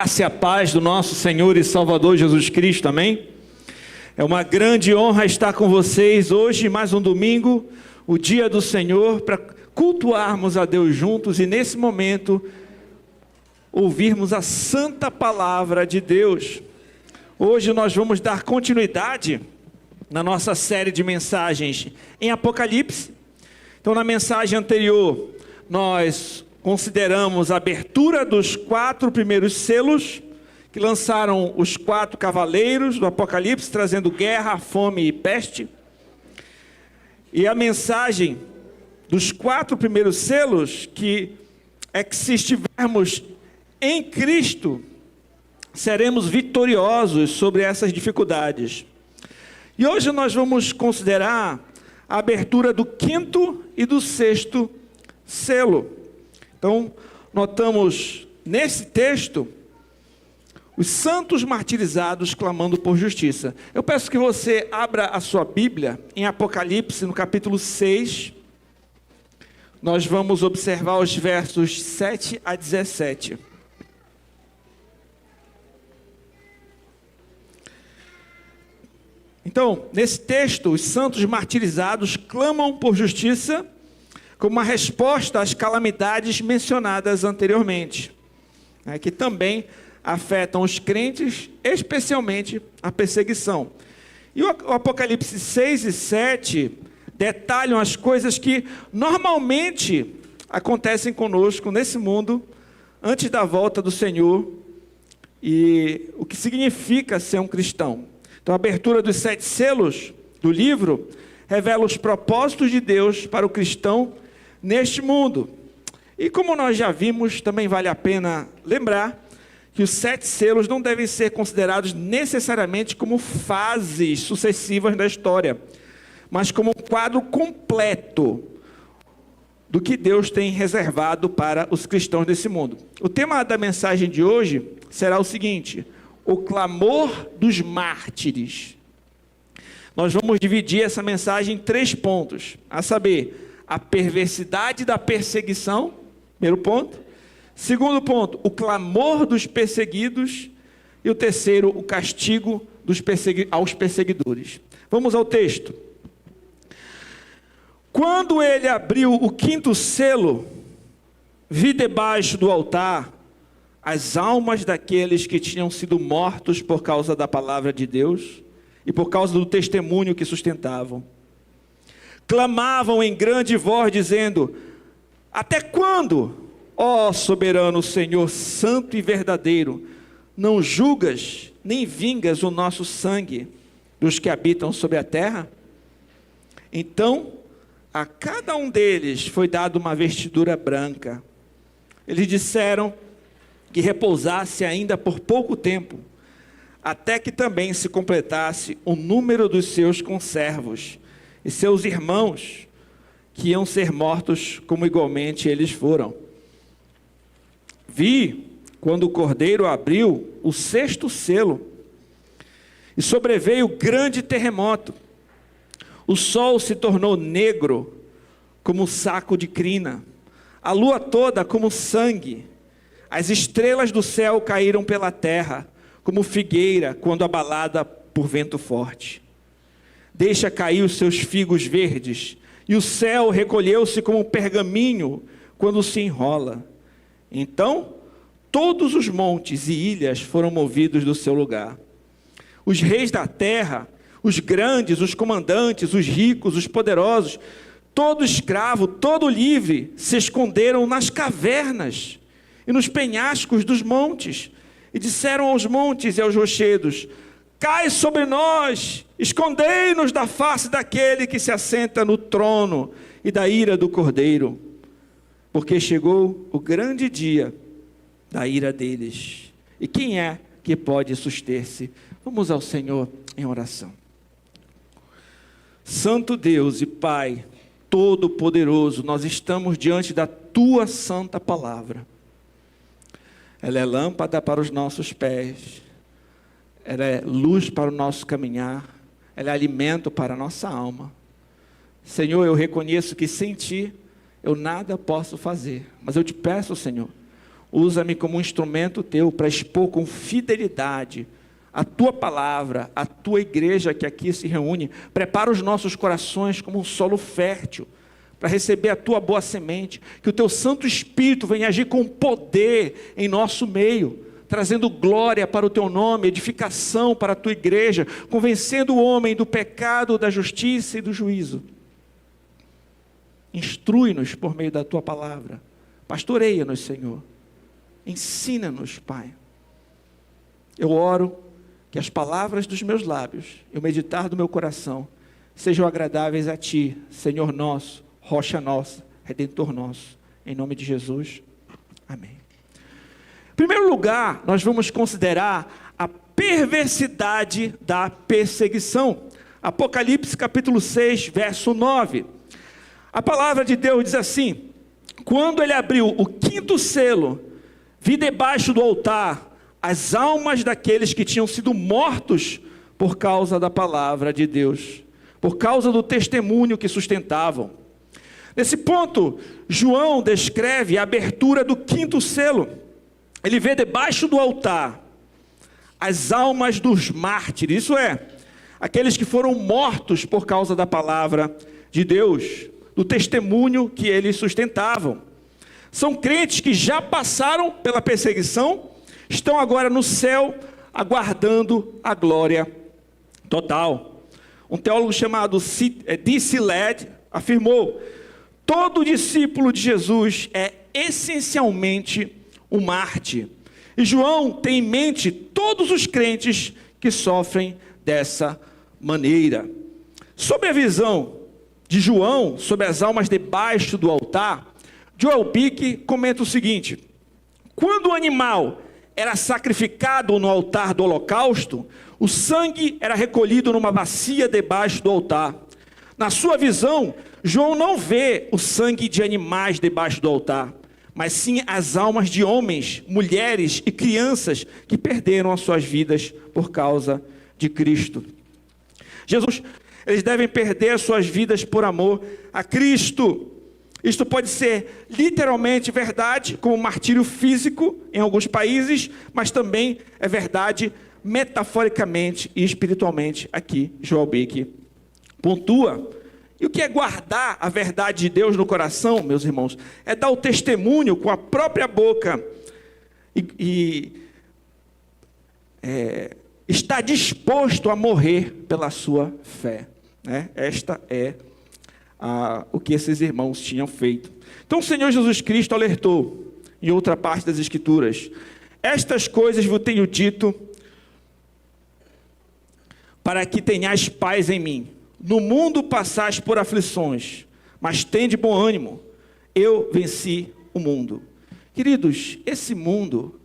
Graça e a paz do nosso Senhor e Salvador Jesus Cristo, amém? É uma grande honra estar com vocês hoje, mais um domingo, o dia do Senhor, para cultuarmos a Deus juntos e nesse momento ouvirmos a santa palavra de Deus. Hoje nós vamos dar continuidade na nossa série de mensagens em Apocalipse. Então, na mensagem anterior, nós consideramos a abertura dos 4 primeiros selos, que lançaram os 4 cavaleiros do Apocalipse, trazendo guerra, fome e peste. E a mensagem dos 4 primeiros selos, que é que se estivermos em Cristo, seremos vitoriosos sobre essas dificuldades. E hoje nós vamos considerar a abertura do 5º e do 6º selo. Então, notamos nesse texto os santos martirizados clamando por justiça. Eu peço que você abra a sua Bíblia em Apocalipse, no capítulo 6. Nós vamos observar os versos 7 a 17. Então, nesse texto, os santos martirizados clamam por justiça como uma resposta às calamidades mencionadas anteriormente, que também afetam os crentes, especialmente a perseguição. E o Apocalipse 6 e 7 detalham as coisas que normalmente acontecem conosco nesse mundo, antes da volta do Senhor, e o que significa ser um cristão. Então, a abertura dos 7 selos do livro revela os propósitos de Deus para o cristão neste mundo. E como nós já vimos, também vale a pena lembrar que os 7 selos não devem ser considerados necessariamente como fases sucessivas da história, mas como um quadro completo do que Deus tem reservado para os cristãos desse mundo. O tema da mensagem de hoje será o seguinte: o clamor dos mártires. Nós vamos dividir essa mensagem em 3 pontos, a saber, a perversidade da perseguição, primeiro ponto. Segundo ponto, o clamor dos perseguidos. E o terceiro, o castigo aos perseguidores. Vamos ao texto. Quando ele abriu o 5º selo, vi debaixo do altar as almas daqueles que tinham sido mortos por causa da palavra de Deus e por causa do testemunho que sustentavam. Clamavam em grande voz, dizendo: até quando, ó soberano Senhor, santo e verdadeiro, não julgas nem vingas o nosso sangue dos que habitam sobre a terra? Então, a cada um deles foi dada uma vestidura branca. Eles disseram que repousasse ainda por pouco tempo, até que também se completasse o número dos seus conservos e seus irmãos, que iam ser mortos como igualmente eles foram. Vi, quando o Cordeiro abriu o 6º selo, e sobreveio grande terremoto. O sol se tornou negro como saco de crina, a lua toda como sangue. As estrelas do céu caíram pela terra, como figueira quando abalada por vento forte. Deixa cair os seus figos verdes, e o céu recolheu-se como um pergaminho quando se enrola. Então, todos os montes e ilhas foram movidos do seu lugar. Os reis da terra, os grandes, os comandantes, os ricos, os poderosos, todo escravo, todo livre, se esconderam nas cavernas e nos penhascos dos montes, e disseram aos montes e aos rochedos: cai sobre nós, escondei-nos da face daquele que se assenta no trono e da ira do Cordeiro, porque chegou o grande dia da ira deles. E quem é que pode suster-se? Vamos ao Senhor em oração. Santo Deus e Pai Todo-Poderoso, nós estamos diante da Tua santa palavra. Ela é lâmpada para os nossos pés, ela é luz para o nosso caminhar, ela é alimento para a nossa alma. Senhor, eu reconheço que sem Ti eu nada posso fazer, mas eu te peço, Senhor, Usa-me como um instrumento teu para expor com fidelidade a tua palavra, a tua igreja que aqui se reúne. Prepara os nossos corações como um solo fértil para receber a tua boa semente. Que o teu Santo Espírito venha agir com poder em nosso meio, trazendo glória para o teu nome, edificação para a tua igreja, convencendo o homem do pecado, da justiça e do juízo. Instrui-nos por meio da tua palavra. Pastoreia-nos, Senhor. Ensina-nos, Pai. Eu oro que as palavras dos meus lábios e o meditar do meu coração sejam agradáveis a Ti, Senhor nosso, rocha nossa, Redentor nosso. Em nome de Jesus. Amém. Em primeiro lugar, nós vamos considerar a perversidade da perseguição. Apocalipse capítulo 6, verso 9. A palavra de Deus diz assim: quando ele abriu o quinto selo, vi debaixo do altar as almas daqueles que tinham sido mortos por causa da palavra de Deus, por causa do testemunho que sustentavam. Nesse ponto, João descreve a abertura do quinto selo. Ele vê debaixo do altar as almas dos mártires, isso é, aqueles que foram mortos por causa da palavra de Deus, do testemunho que eles sustentavam. São crentes que já passaram pela perseguição, estão agora no céu, aguardando a glória total. Um teólogo chamado D.C. Ladd afirmou: todo discípulo de Jesus é essencialmente um mártir. E João tem em mente todos os crentes que sofrem dessa maneira. Sobre a visão de João sobre as almas debaixo do altar, Joel Bick comenta o seguinte: quando o animal era sacrificado no altar do holocausto, o sangue era recolhido numa bacia debaixo do altar. Na sua visão, João não vê o sangue de animais debaixo do altar, mas sim as almas de homens, mulheres e crianças que perderam as suas vidas por causa de Cristo. Eles devem perder as suas vidas por amor a Cristo. Isto pode ser literalmente verdade, como martírio físico em alguns países, mas também é verdade metaforicamente e espiritualmente aqui, Joel Bick pontua. E o que é guardar a verdade de Deus no coração, meus irmãos? É dar o testemunho com a própria boca estar disposto a morrer pela sua fé. Esta é o que esses irmãos tinham feito. Então o Senhor Jesus Cristo alertou em outra parte das Escrituras: estas coisas vos tenho dito para que tenhais paz em mim. No mundo passais por aflições, mas tende bom ânimo, eu venci o mundo. Queridos, esse mundo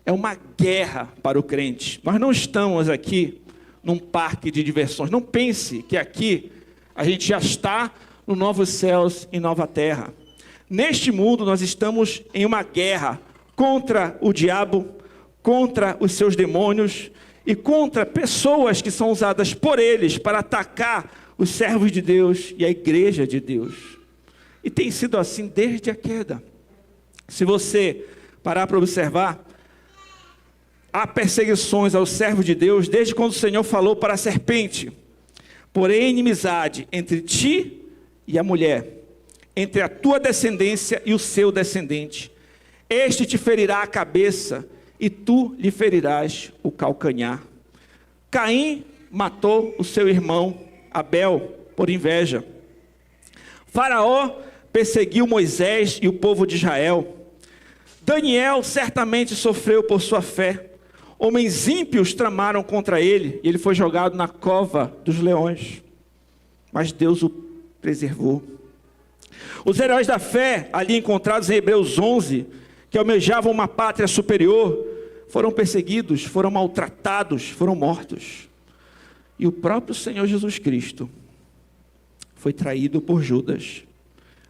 é uma guerra para o crente. Nós não estamos aqui num parque de diversões. Não pense que aqui a gente já está no novos céus e nova terra. Neste mundo nós estamos em uma guerra contra o diabo, contra os seus demônios e contra pessoas que são usadas por eles para atacar os servos de Deus e a igreja de Deus. E tem sido assim desde a queda. Se você parar para observar, há perseguições aos servos de Deus desde quando o Senhor falou para a serpente: porém inimizade entre ti e a mulher, entre a tua descendência e o seu descendente. Este te ferirá a cabeça e tu lhe ferirás o calcanhar. Caim matou o seu irmão Abel por inveja. Faraó perseguiu Moisés e o povo de Israel. Daniel certamente sofreu por sua fé. Homens ímpios tramaram contra ele e ele foi jogado na cova dos leões. Mas Deus o preservou. Os heróis da fé, ali encontrados em Hebreus 11, que almejavam uma pátria superior, foram perseguidos, foram maltratados, foram mortos. E o próprio Senhor Jesus Cristo foi traído por Judas,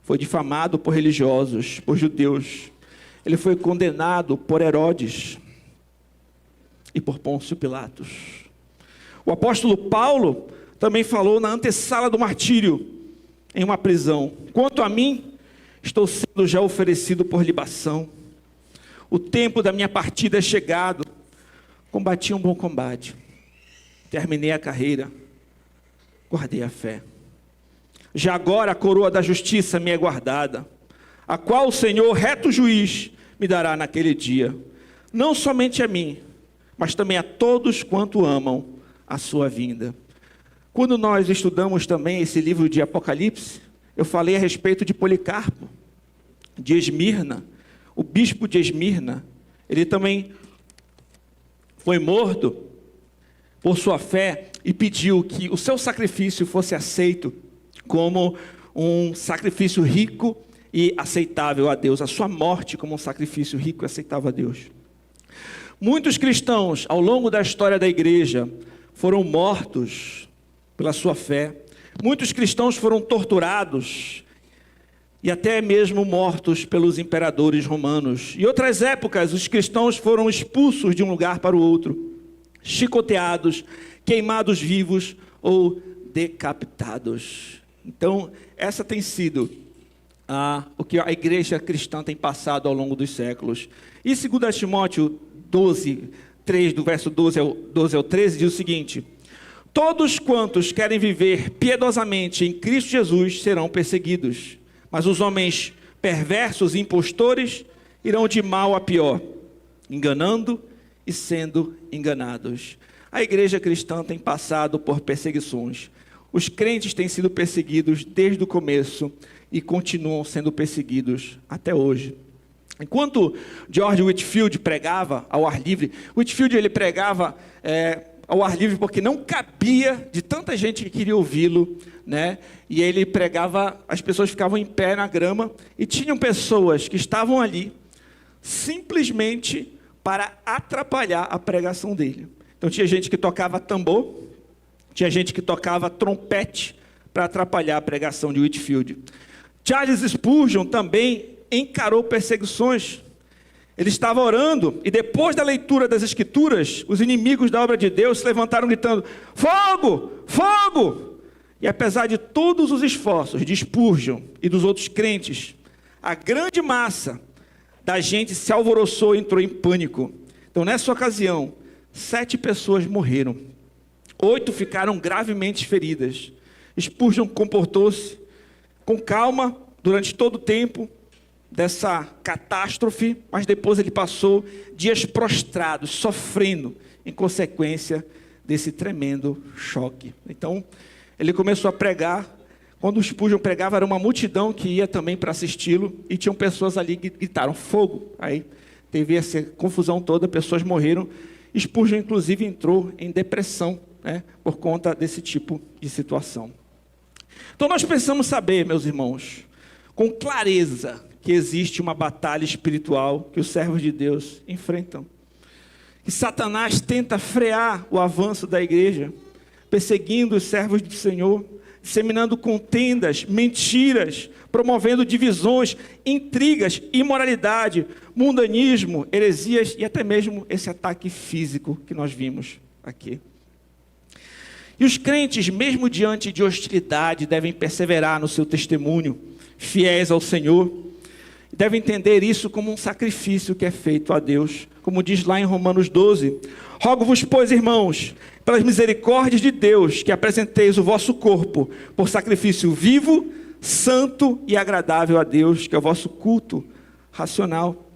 foi difamado por religiosos, por judeus. Ele foi condenado por Herodes e por Pôncio Pilatos. O apóstolo Paulo também falou na antessala do martírio, em uma prisão: quanto a mim, estou sendo já oferecido por libação. O tempo da minha partida é chegado. Combati um bom combate. Terminei a carreira. Guardei a fé. Já agora a coroa da justiça me é guardada, a qual o Senhor, reto juiz, me dará naquele dia. Não somente a mim, mas também a todos quanto amam a sua vinda. Quando nós estudamos também esse livro de Apocalipse, eu falei a respeito de Policarpo, de Esmirna. O bispo de Esmirna, ele também foi morto por sua fé e pediu que o seu sacrifício fosse aceito como um sacrifício rico e aceitável a Deus, a sua morte como um sacrifício rico e aceitável a Deus. Muitos cristãos, ao longo da história da igreja, foram mortos pela sua fé. Muitos cristãos foram torturados e até mesmo mortos pelos imperadores romanos. Em outras épocas, os cristãos foram expulsos de um lugar para o outro, chicoteados, queimados vivos ou decapitados. Então, essa tem sido o que a igreja cristã tem passado ao longo dos séculos. E 2 Timóteo 12, 3, do verso 12 ao 13, diz o seguinte: todos quantos querem viver piedosamente em Cristo Jesus serão perseguidos, mas os homens perversos e impostores irão de mal a pior, enganando e sendo enganados. A igreja cristã tem passado por perseguições. Os crentes têm sido perseguidos desde o começo e continuam sendo perseguidos até hoje. Enquanto George Whitefield pregava ao ar livre, Whitefield ele pregava ao ar livre porque não cabia de tanta gente que queria ouvi-lo, né? E ele pregava, as pessoas ficavam em pé na grama e tinham pessoas que estavam ali simplesmente para atrapalhar a pregação dele. Então tinha gente que tocava tambor, tinha gente que tocava trompete para atrapalhar a pregação de Whitefield. Charles Spurgeon também encarou perseguições. Ele estava orando e depois da leitura das Escrituras, os inimigos da obra de Deus se levantaram gritando: fogo! Fogo! E apesar de todos os esforços de Spurgeon e dos outros crentes, a grande massa da gente se alvoroçou e entrou em pânico. Então, nessa ocasião, 7 pessoas morreram. 8 ficaram gravemente feridas. Spurgeon comportou-se com calma durante todo o tempo dessa catástrofe, mas depois ele passou dias prostrado, sofrendo em consequência desse tremendo choque. Então, ele começou a pregar. Quando o Spurgeon pregava, era uma multidão que ia também para assisti-lo, e tinham pessoas ali que gritaram fogo. Aí teve essa confusão toda, pessoas morreram. Spurgeon, inclusive, entrou em depressão, né, por conta desse tipo de situação. Então nós precisamos saber, meus irmãos, com clareza, que existe uma batalha espiritual que os servos de Deus enfrentam. Que Satanás tenta frear o avanço da igreja, perseguindo os servos do Senhor, disseminando contendas, mentiras, promovendo divisões, intrigas, imoralidade, mundanismo, heresias e até mesmo esse ataque físico que nós vimos aqui. E os crentes, mesmo diante de hostilidade, devem perseverar no seu testemunho, fiéis ao Senhor. Devem entender isso como um sacrifício que é feito a Deus. Como diz lá em Romanos 12: rogo-vos, pois, irmãos, pelas misericórdias de Deus, que apresenteis o vosso corpo por sacrifício vivo, santo e agradável a Deus, que é o vosso culto racional.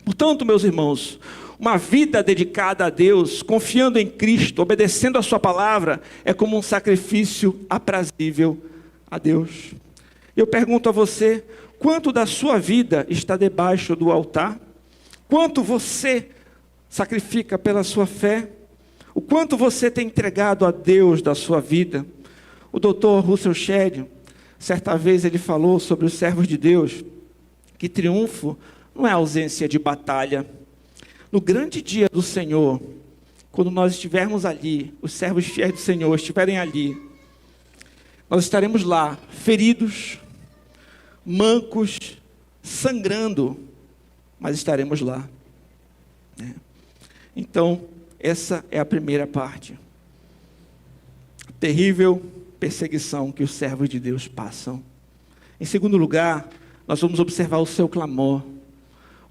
Portanto, meus irmãos, uma vida dedicada a Deus, confiando em Cristo, obedecendo a sua palavra, é como um sacrifício aprazível a Deus. Eu pergunto a você: quanto da sua vida está debaixo do altar? Quanto você sacrifica pela sua fé? O quanto você tem entregado a Deus da sua vida? O Dr. Russell Shedd, certa vez ele falou sobre os servos de Deus, que triunfo não é ausência de batalha. No grande dia do Senhor, quando nós estivermos ali, os servos fiéis do Senhor estiverem ali, nós estaremos lá, feridos, mancos, sangrando, mas estaremos lá. Então, essa é a primeira parte. A terrível perseguição que os servos de Deus passam. Em segundo lugar, nós vamos observar o seu clamor.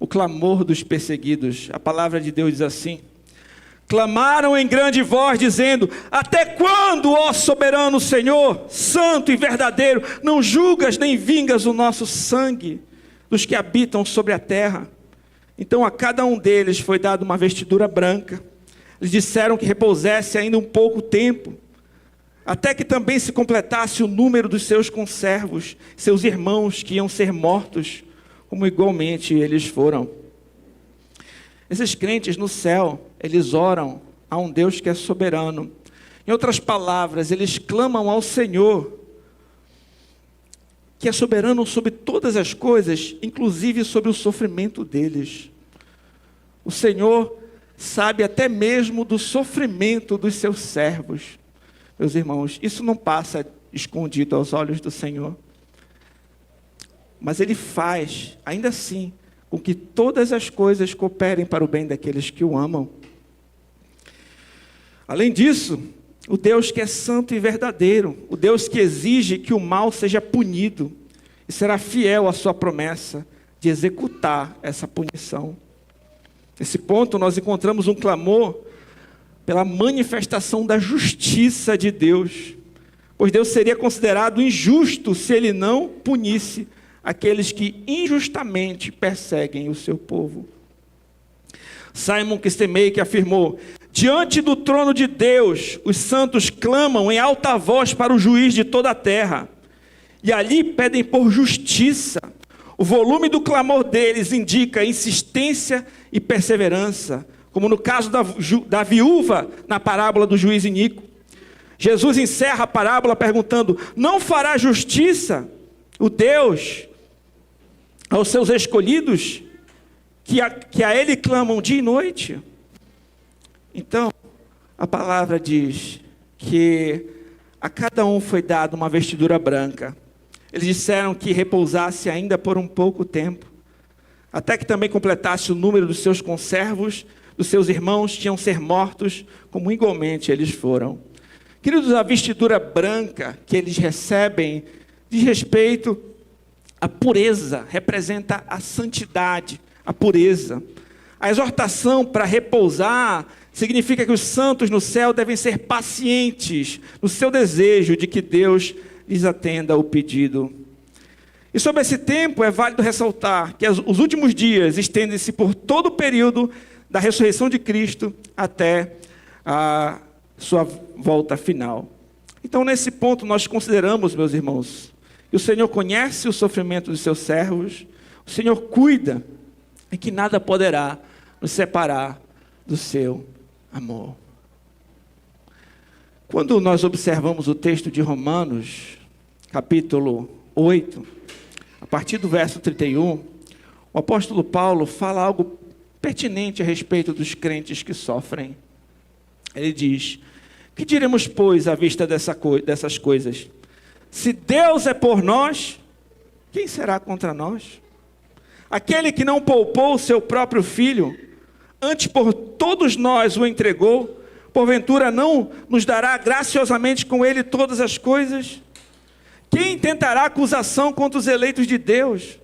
o clamor dos perseguidos. A palavra de Deus diz assim: clamaram em grande voz, dizendo: até quando, ó soberano Senhor, santo e verdadeiro, não julgas nem vingas o nosso sangue dos que habitam sobre a terra? Então a cada um deles foi dada uma vestidura branca. Eles disseram que repousasse ainda um pouco tempo, até que também se completasse o número dos seus conservos, seus irmãos que iam ser mortos, como igualmente eles foram. Esses crentes no céu, eles oram a um Deus que é soberano. Em outras palavras, eles clamam ao Senhor, que é soberano sobre todas as coisas, inclusive sobre o sofrimento deles. O Senhor sabe até mesmo do sofrimento dos seus servos. Meus irmãos, isso não passa escondido aos olhos do Senhor. Mas Ele faz, ainda assim, com que todas as coisas cooperem para o bem daqueles que o amam. Além disso, o Deus que é santo e verdadeiro, o Deus que exige que o mal seja punido, e será fiel à sua promessa de executar essa punição. Nesse ponto, nós encontramos um clamor pela manifestação da justiça de Deus, pois Deus seria considerado injusto se Ele não punisse aqueles que injustamente perseguem o seu povo. Simon Kistemaker afirmou: diante do trono de Deus, os santos clamam em alta voz para o juiz de toda a terra, e ali pedem por justiça. O volume do clamor deles indica insistência e perseverança, como no caso da viúva na parábola do juiz iníquo. Jesus encerra a parábola perguntando: não fará justiça o Deus aos seus escolhidos, que a Ele clamam dia e noite? Então, a palavra diz que a cada um foi dada uma vestidura branca. Eles disseram que repousasse ainda por um pouco tempo, até que também completasse o número dos seus conservos, dos seus irmãos que iam ser mortos, como igualmente eles foram. Queridos, a vestidura branca que eles recebem diz respeito à pureza, representa a santidade, a pureza. A exortação para repousar significa que os santos no céu devem ser pacientes no seu desejo de que Deus lhes atenda o pedido. E sobre esse tempo é válido ressaltar que os últimos dias estendem-se por todo o período da ressurreição de Cristo até a sua volta final. Então, nesse ponto, nós consideramos, meus irmãos, que o Senhor conhece o sofrimento dos seus servos, o Senhor cuida, e que nada poderá nos separar do seu amor. Quando nós observamos o texto de Romanos, capítulo 8, a partir do verso 31, o apóstolo Paulo fala algo pertinente a respeito dos crentes que sofrem. Ele diz: que diremos, pois, à vista dessas coisas? Se Deus é por nós, quem será contra nós? Aquele que não poupou o seu próprio filho, antes por todos nós o entregou, porventura não nos dará graciosamente com ele todas as coisas? Quem tentará acusação contra os eleitos de Deus?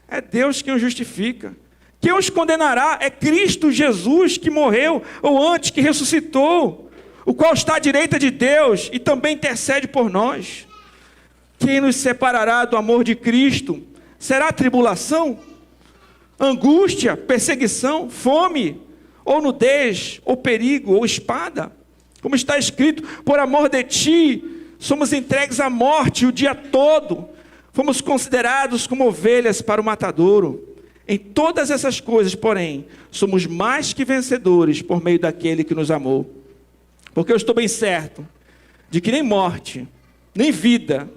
É Deus quem os justifica. Quem os condenará é Cristo Jesus, que morreu, ou antes que ressuscitou, o qual está à direita de Deus e também intercede por nós. Quem nos separará do amor de Cristo? Será tribulação, angústia, perseguição, fome, ou nudez, ou perigo, ou espada? Como está escrito: por amor de ti, somos entregues à morte o dia todo, fomos considerados como ovelhas para o matadouro. Em todas essas coisas, porém, somos mais que vencedores por meio daquele que nos amou. Porque eu estou bem certo de que nem morte, nem vida,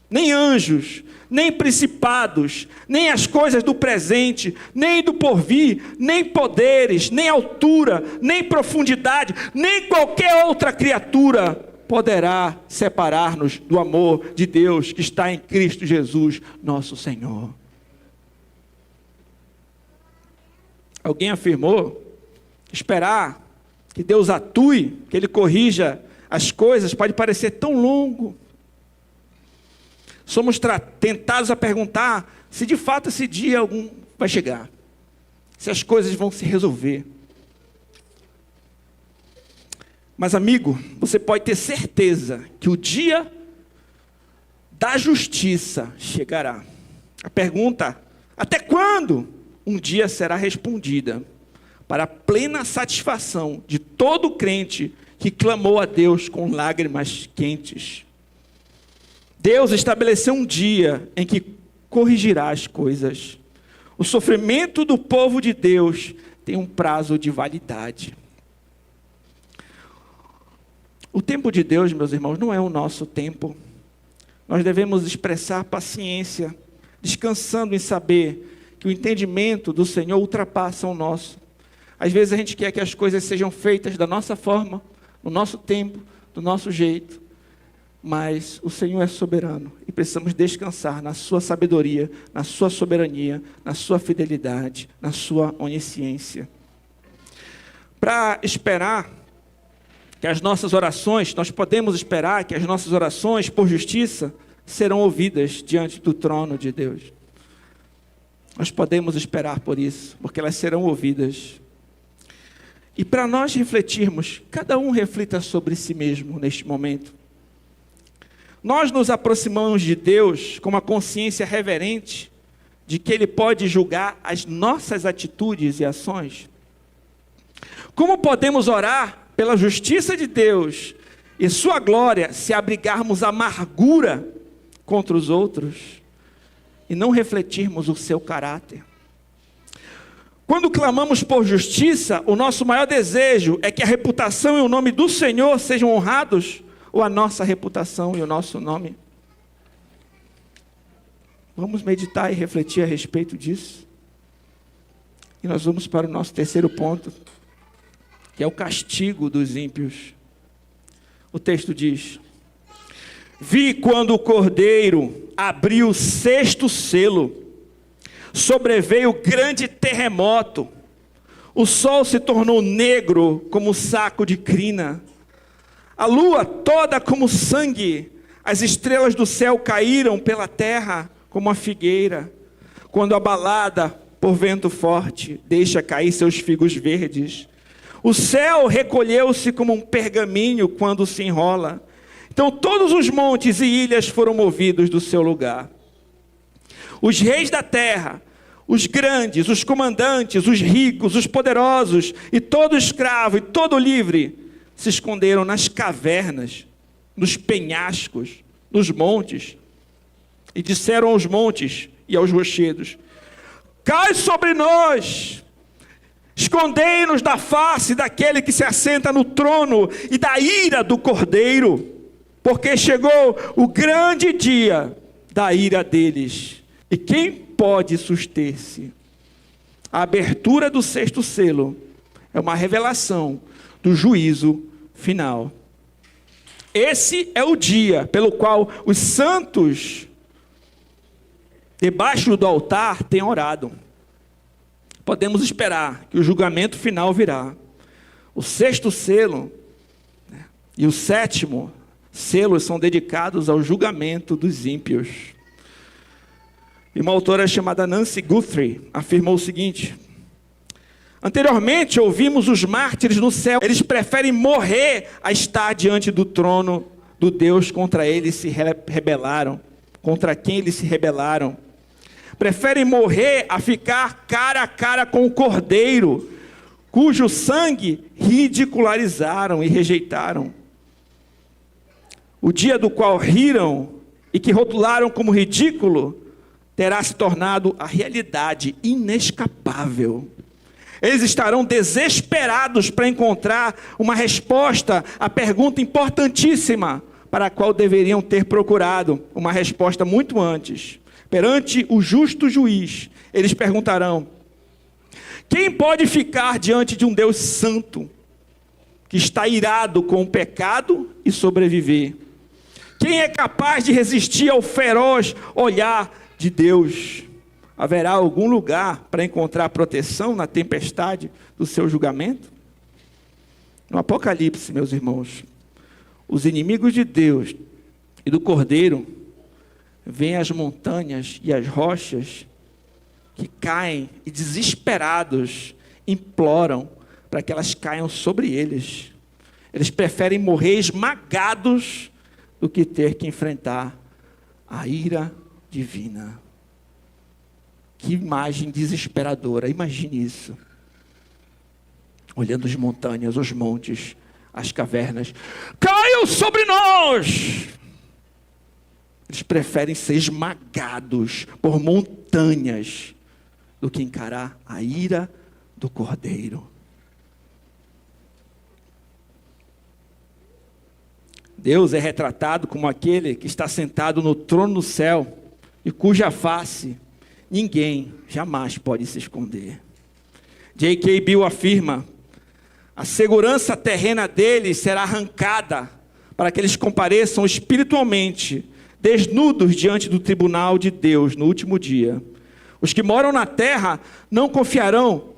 nem anjos, nem principados, nem as coisas do presente, nem do porvir, nem poderes, nem altura, nem profundidade, nem qualquer outra criatura poderá separar-nos do amor de Deus que está em Cristo Jesus, nosso Senhor. Alguém afirmou que esperar que Deus atue, que Ele corrija as coisas, pode parecer tão longo. Somos tentados a perguntar se de fato esse dia algum vai chegar. se as coisas vão se resolver. Mas, amigo, você pode ter certeza que o dia da justiça chegará. A pergunta, até quando? Um dia será respondida, para a plena satisfação de todo crente que clamou a Deus com lágrimas quentes. Deus estabeleceu um dia em que corrigirá as coisas. O sofrimento do povo de Deus tem um prazo de validade. O tempo de Deus, meus irmãos, não é o nosso tempo. Nós devemos expressar paciência, descansando em saber que o entendimento do Senhor ultrapassa o nosso. Às vezes a gente quer que as coisas sejam feitas da nossa forma, no nosso tempo, do nosso jeito. Mas o Senhor é soberano e precisamos descansar na sua sabedoria, na sua soberania, na sua fidelidade, na sua onisciência. Para esperar que as nossas orações, nós podemos esperar que as nossas orações por justiça serão ouvidas diante do trono de Deus. Nós podemos esperar por isso, porque elas serão ouvidas. E para nós refletirmos, cada um reflita sobre si mesmo neste momento. Nós nos aproximamos de Deus com uma consciência reverente de que Ele pode julgar as nossas atitudes e ações. Como podemos orar pela justiça de Deus e sua glória se abrigarmos amargura contra os outros e não refletirmos o seu caráter? Quando clamamos por justiça, o nosso maior desejo é que a reputação e o nome do Senhor sejam honrados, ou a nossa reputação e o nosso nome? Vamos meditar e refletir a respeito disso. E nós vamos para o nosso terceiro ponto, que é o castigo dos ímpios. O texto diz: vi quando o Cordeiro abriu o 6º selo, sobreveio grande terremoto, o sol se tornou negro como saco de crina, a lua toda como sangue, as estrelas do céu caíram pela terra como a figueira, quando abalada por vento forte, deixa cair seus figos verdes. O céu recolheu-se como um pergaminho quando se enrola. Então todos os montes e ilhas foram movidos do seu lugar. Os reis da terra, os grandes, os comandantes, os ricos, os poderosos, e todo escravo e todo livre, se esconderam nas cavernas, nos penhascos, nos montes, e disseram aos montes e aos rochedos: cai sobre nós, escondei-nos da face daquele que se assenta no trono e da ira do Cordeiro, porque chegou o grande dia da ira deles. E quem pode suster-se? A abertura do 6º selo é uma revelação do juízo final. Esse é o dia pelo qual os santos, debaixo do altar, têm orado. Podemos esperar que o julgamento final virá. O 6º selo e o 7º selo são dedicados ao julgamento dos ímpios. E uma autora chamada Nancy Guthrie afirmou o seguinte: anteriormente ouvimos os mártires no céu, eles preferem morrer a estar diante do trono do Deus contra eles se rebelaram, contra quem eles se rebelaram. Preferem morrer a ficar cara a cara com o Cordeiro, cujo sangue ridicularizaram e rejeitaram. O dia do qual riram e que rotularam como ridículo, terá se tornado a realidade inescapável. Eles estarão desesperados para encontrar uma resposta à pergunta importantíssima, para a qual deveriam ter procurado uma resposta muito antes. Perante o justo juiz, eles perguntarão: quem pode ficar diante de um Deus santo, que está irado com o pecado e sobreviver? Quem é capaz de resistir ao feroz olhar de Deus? Haverá algum lugar para encontrar proteção na tempestade do seu julgamento? No Apocalipse, meus irmãos, os inimigos de Deus e do Cordeiro veem as montanhas e as rochas que caem e desesperados imploram para que elas caiam sobre eles. Eles preferem morrer esmagados do que ter que enfrentar a ira divina. Que imagem desesperadora, imagine isso. Olhando as montanhas, os montes, as cavernas, caiam sobre nós! Eles preferem ser esmagados por montanhas do que encarar a ira do Cordeiro. Deus é retratado como aquele que está sentado no trono do céu e cuja face ninguém jamais pode se esconder. J.K. Bill afirma: a segurança terrena deles será arrancada para que eles compareçam espiritualmente desnudos diante do tribunal de Deus no último dia. Os que moram na terra não confiaram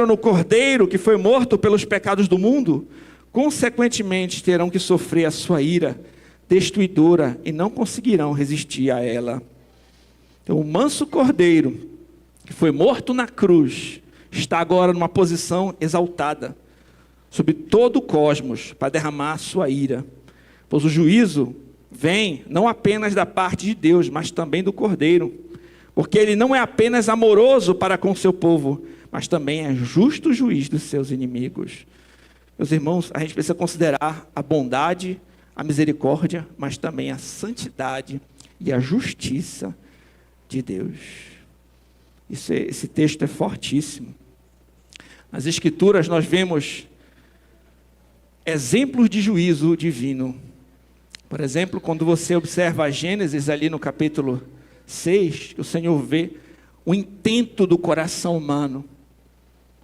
no Cordeiro que foi morto pelos pecados do mundo, consequentemente terão que sofrer a sua ira destruidora e não conseguirão resistir a ela. Então, o manso Cordeiro que foi morto na cruz está agora numa posição exaltada sobre todo o cosmos para derramar a sua ira, pois o juízo vem não apenas da parte de Deus, mas também do Cordeiro, porque ele não é apenas amoroso para com o seu povo, mas também é justo juiz dos seus inimigos. Meus irmãos, a gente precisa considerar a bondade, a misericórdia, mas também a santidade e a justiça de Deus. Esse texto é fortíssimo. Nas Escrituras nós vemos exemplos de juízo divino. Por exemplo, quando você observa a Gênesis ali no capítulo 6, o Senhor vê o intento do coração humano.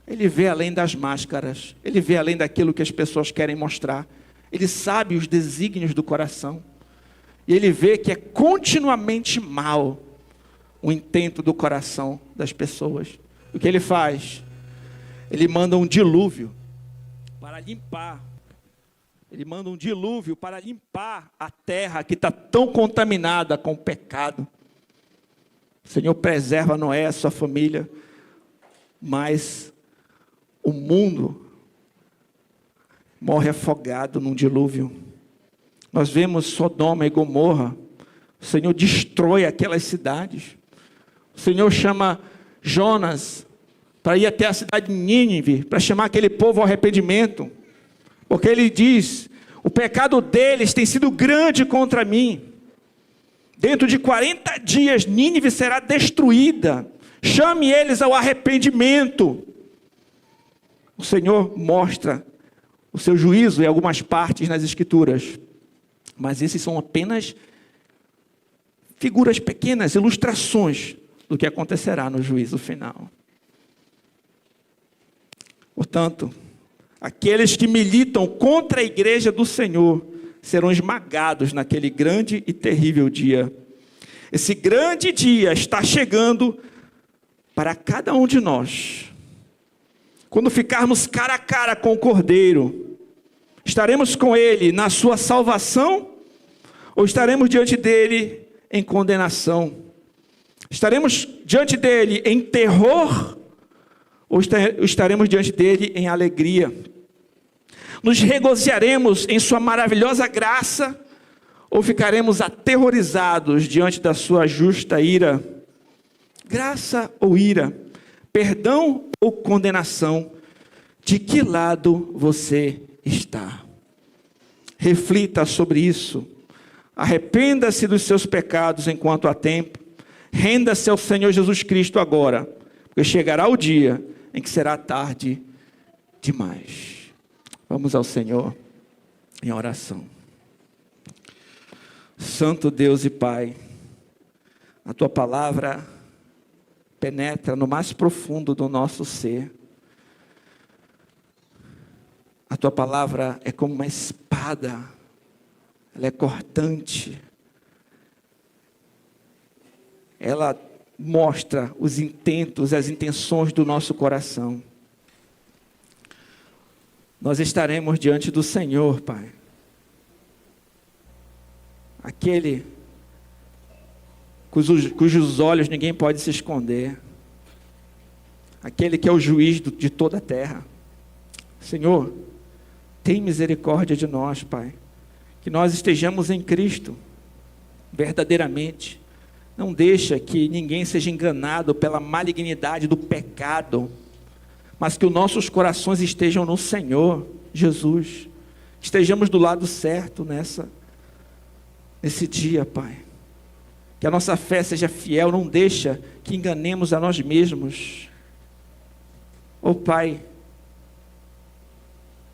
Ele vê além das máscaras, ele vê além daquilo que as pessoas querem mostrar. Ele sabe os desígnios do coração. E ele vê que é continuamente mal o intento do coração das pessoas. O que ele faz? Ele manda um dilúvio para limpar. Ele manda um dilúvio para limpar a terra que está tão contaminada com o pecado. O Senhor preserva Noé, a sua família, mas o mundo morre afogado num dilúvio. Nós vemos Sodoma e Gomorra. O Senhor destrói aquelas cidades. O Senhor chama Jonas para ir até a cidade de Nínive, para chamar aquele povo ao arrependimento. Porque ele diz: o pecado deles tem sido grande contra mim. Dentro de 40 dias, Nínive será destruída. Chame eles ao arrependimento. O Senhor mostra o seu juízo em algumas partes nas Escrituras. Mas esses são apenas figuras pequenas, ilustrações do que acontecerá no juízo final. Portanto, aqueles que militam contra a igreja do Senhor serão esmagados naquele grande e terrível dia. Esse grande dia está chegando para cada um de nós. Quando ficarmos cara a cara com o Cordeiro, estaremos com Ele na sua salvação ou estaremos diante dEle em condenação? Estaremos diante dEle em terror ou estaremos diante dEle em alegria? Nos regozijaremos em sua maravilhosa graça ou ficaremos aterrorizados diante da sua justa ira? Graça ou ira? Perdão ou condenação? De que lado você está? Reflita sobre isso. Arrependa-se dos seus pecados enquanto há tempo. Renda-se ao Senhor Jesus Cristo agora, porque chegará o dia em que será tarde demais. Vamos ao Senhor em oração. Santo Deus e Pai, a Tua palavra penetra no mais profundo do nosso ser. A Tua palavra é como uma espada, ela é cortante. Ela mostra os intentos, as intenções do nosso coração. Nós estaremos diante do Senhor, Pai. Aquele cujos olhos ninguém pode se esconder. Aquele que é o juiz de toda a terra. Senhor, tem misericórdia de nós, Pai. Que nós estejamos em Cristo, verdadeiramente. Não deixa que ninguém seja enganado pela malignidade do pecado, mas que os nossos corações estejam no Senhor Jesus. Estejamos do lado certo nesse dia, Pai. Que a nossa fé seja fiel, não deixa que enganemos a nós mesmos. Ó Pai,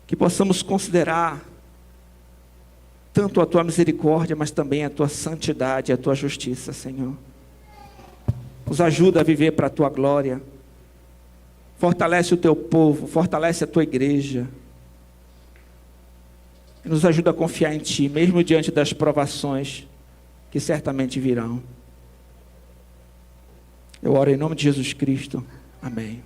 que possamos considerar tanto a Tua misericórdia, mas também a Tua santidade, a Tua justiça, Senhor. Nos ajuda a viver para a Tua glória. Fortalece o Teu povo, fortalece a Tua igreja. E nos ajuda a confiar em Ti, mesmo diante das provações que certamente virão. Eu oro em nome de Jesus Cristo. Amém.